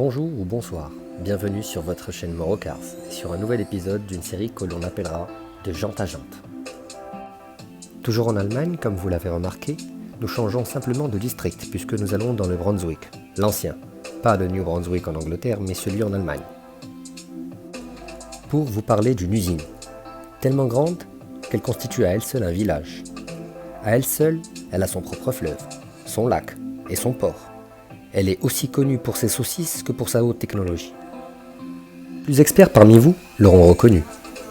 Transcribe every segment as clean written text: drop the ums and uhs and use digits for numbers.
Bonjour ou bonsoir, bienvenue sur votre chaîne Morocars et sur un nouvel épisode d'une série que l'on appellera De jante à jante. Toujours en Allemagne, comme vous l'avez remarqué, nous changeons simplement de district puisque nous allons dans le Brunswick, l'ancien, pas le New Brunswick en Angleterre mais celui en Allemagne. Pour vous parler d'une usine, tellement grande qu'elle constitue à elle seule un village. À elle seule, elle a son propre fleuve, son lac et son port. Elle est aussi connue pour ses saucisses que pour sa haute technologie. Plus experts parmi vous l'auront reconnue.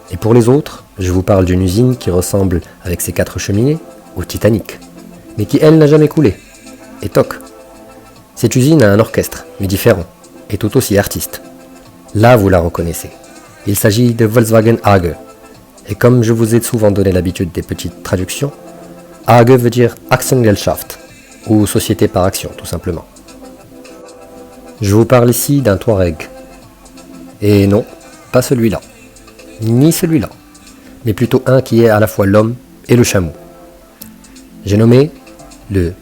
Et pour les autres, je vous parle d'une usine qui ressemble, avec ses 4 cheminées, au Titanic, mais qui, elle, n'a jamais coulé. Et toc. Cette usine a un orchestre, mais différent, et tout aussi artiste. Là, vous la reconnaissez. Il s'agit de Volkswagen AG. Et comme je vous ai souvent donné l'habitude des petites traductions, AG veut dire Aktiengesellschaft, ou Société par action, tout simplement. Je vous parle ici d'un Touareg. Et non, pas celui-là. Ni celui-là. Mais plutôt un qui est à la fois l'homme et le chameau. J'ai nommé le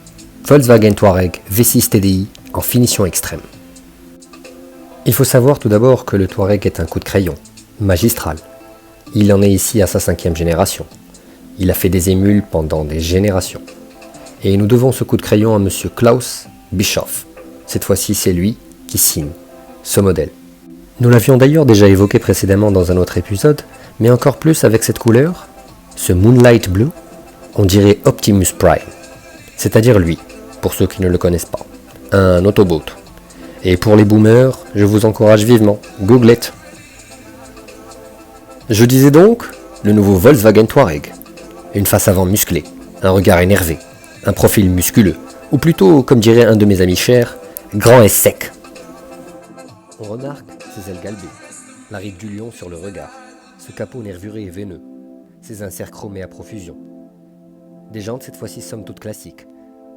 Volkswagen Touareg V6 TDI en finition extrême. Il faut savoir tout d'abord que le Touareg est un coup de crayon, magistral. Il en est ici à sa 5e génération. Il a fait des émules pendant des générations. Et nous devons ce coup de crayon à monsieur Klaus Bischoff. Cette fois-ci, c'est lui qui signe ce modèle. Nous l'avions d'ailleurs déjà évoqué précédemment dans un autre épisode, mais encore plus avec cette couleur, ce Moonlight Blue, on dirait Optimus Prime. C'est-à-dire lui, pour ceux qui ne le connaissent pas, un Autobot. Et pour les boomers, je vous encourage vivement, google it. Je disais donc, le nouveau Volkswagen Touareg. Une face avant musclée, un regard énervé, un profil musculeux, ou plutôt, comme dirait un de mes amis chers, grand et sec. On remarque ses ailes galbées, la ride du lion sur le regard, ce capot nervuré et veineux, ses inserts chromés à profusion. Des jantes cette fois-ci somme toute classiques,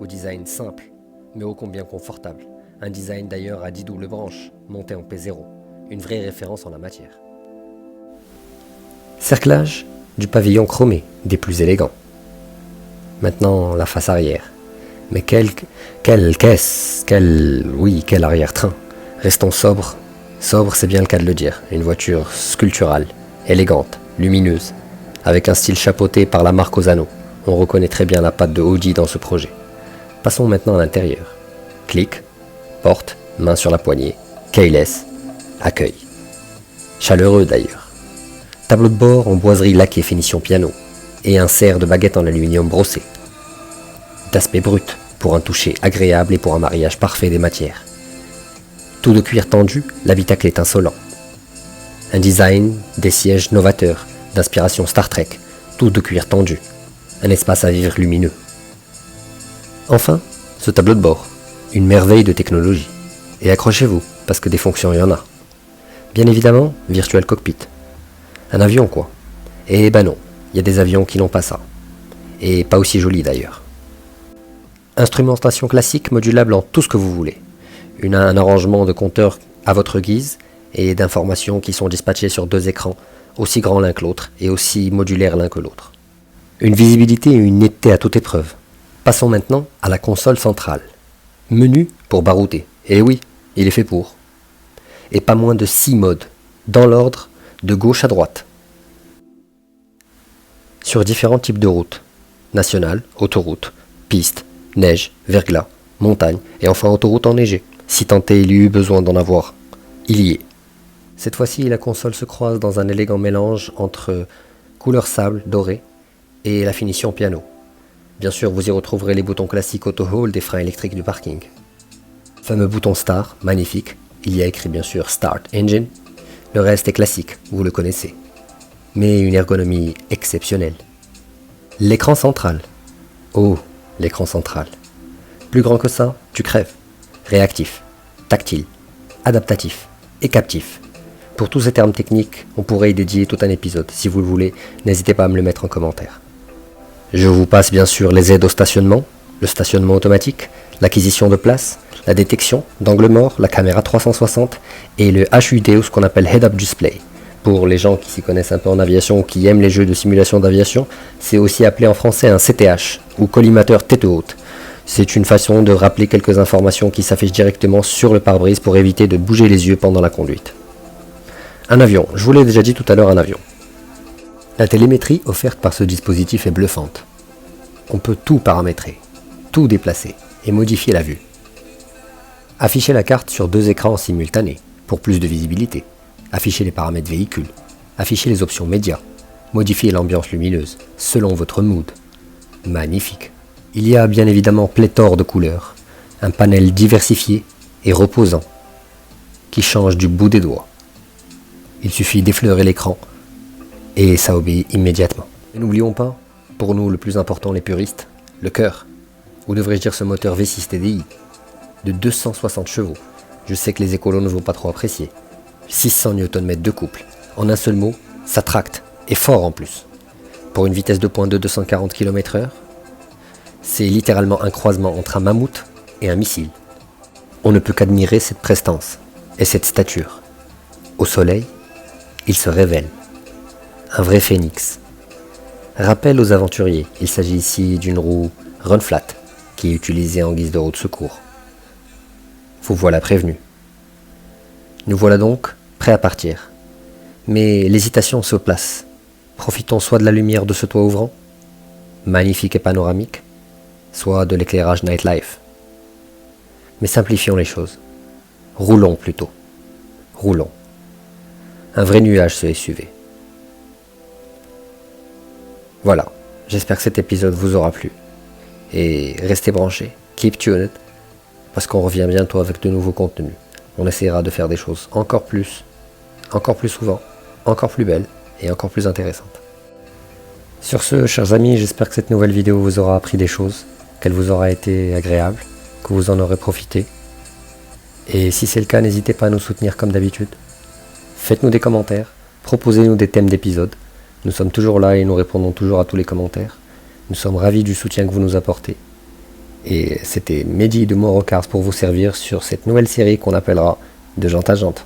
au design simple, mais ô combien confortable. Un design d'ailleurs à 10 doubles branches, monté en P0, une vraie référence en la matière. Cerclage du pavillon chromé, des plus élégants. Maintenant la face arrière. Mais quelle arrière-train. Restons sobres. Sobre, c'est bien le cas de le dire. Une voiture sculpturale, élégante, lumineuse, avec un style chapeauté par la marque aux anneaux. On reconnaît très bien la patte de Audi dans ce projet. Passons maintenant à l'intérieur. Clic, porte, main sur la poignée, keyless, accueil. Chaleureux d'ailleurs. Tableau de bord en boiserie laquée finition piano, et un serre de baguette en aluminium brossé. D'aspect brut, pour un toucher agréable et pour un mariage parfait des matières. Tout de cuir tendu, l'habitacle est insolent. Un design, des sièges novateurs, d'inspiration Star Trek, tout de cuir tendu. Un espace à vivre lumineux. Enfin, ce tableau de bord, une merveille de technologie. Et accrochez-vous, parce que des fonctions il y en a. Bien évidemment, Virtual Cockpit. Un avion quoi. Et ben non, il y a des avions qui n'ont pas ça. Et pas aussi joli d'ailleurs. Instrumentation classique modulable en tout ce que vous voulez. Un arrangement de compteurs à votre guise et d'informations qui sont dispatchées sur 2 écrans, aussi grands l'un que l'autre et aussi modulaires l'un que l'autre. Une visibilité et une netteté à toute épreuve. Passons maintenant à la console centrale. Menu pour barouder. Et oui, il est fait pour. Et pas moins de 6 modes, dans l'ordre de gauche à droite. Sur différents types de routes. Nationale, autoroute, piste, neige, verglas, montagne et enfin autoroute enneigée. Si tant est il y eut besoin d'en avoir, il y est. Cette fois-ci, la console se croise dans un élégant mélange entre couleur sable doré et la finition piano. Bien sûr, vous y retrouverez les boutons classiques auto hold des freins électriques du parking. Fameux bouton Start, magnifique. Il y a écrit bien sûr Start Engine. Le reste est classique, vous le connaissez. Mais une ergonomie exceptionnelle. L'écran central. Oh, l'écran central. Plus grand que ça, tu crèves. Réactif, tactile, adaptatif et captif. Pour tous ces termes techniques, on pourrait y dédier tout un épisode. Si vous le voulez, n'hésitez pas à me le mettre en commentaire. Je vous passe bien sûr les aides au stationnement, le stationnement automatique, l'acquisition de place, la détection d'angle mort, la caméra 360 et le HUD ou ce qu'on appelle Head-Up Display. Pour les gens qui s'y connaissent un peu en aviation ou qui aiment les jeux de simulation d'aviation, c'est aussi appelé en français un CTH ou collimateur tête haute. C'est une façon de rappeler quelques informations qui s'affichent directement sur le pare-brise pour éviter de bouger les yeux pendant la conduite. Un avion, je vous l'ai déjà dit tout à l'heure, un avion. La télémétrie offerte par ce dispositif est bluffante. On peut tout paramétrer, tout déplacer et modifier la vue. Afficher la carte sur 2 écrans simultanés pour plus de visibilité. Afficher les paramètres véhicules. Afficher les options médias. Modifier l'ambiance lumineuse selon votre mood. Magnifique. Il y a bien évidemment pléthore de couleurs. Un panel diversifié et reposant qui change du bout des doigts. Il suffit d'effleurer l'écran et ça obéit immédiatement. Et n'oublions pas, pour nous le plus important les puristes, le cœur, ou devrais-je dire ce moteur V6 TDI, de 260 chevaux. Je sais que les écolos ne vont pas trop apprécier. 600 Nm de couple. En un seul mot, ça tracte, et fort en plus. Pour une vitesse de pointe de 240 km/h, c'est littéralement un croisement entre un mammouth et un missile. On ne peut qu'admirer cette prestance et cette stature. Au soleil, il se révèle. Un vrai phénix. Rappel aux aventuriers, il s'agit ici d'une roue run flat qui est utilisée en guise de roue de secours. Vous voilà prévenu. Nous voilà donc prêts à partir. Mais l'hésitation se place. Profitons soit de la lumière de ce toit ouvrant, magnifique et panoramique, soit de l'éclairage nightlife. Mais simplifions les choses. Roulons plutôt. Roulons. Un vrai nuage ce SUV. Voilà, j'espère que cet épisode vous aura plu. Et restez branchés, keep tuned, parce qu'on revient bientôt avec de nouveaux contenus. On essaiera de faire des choses encore plus souvent, encore plus belles et encore plus intéressantes. Sur ce, chers amis, j'espère que cette nouvelle vidéo vous aura appris des choses, qu'elle vous aura été agréable, que vous en aurez profité. Et si c'est le cas, n'hésitez pas à nous soutenir comme d'habitude. Faites-nous des commentaires, proposez-nous des thèmes d'épisodes. Nous sommes toujours là et nous répondons toujours à tous les commentaires. Nous sommes ravis du soutien que vous nous apportez. Et c'était Mehdi de Morocars pour vous servir sur cette nouvelle série qu'on appellera De Jante à Jante.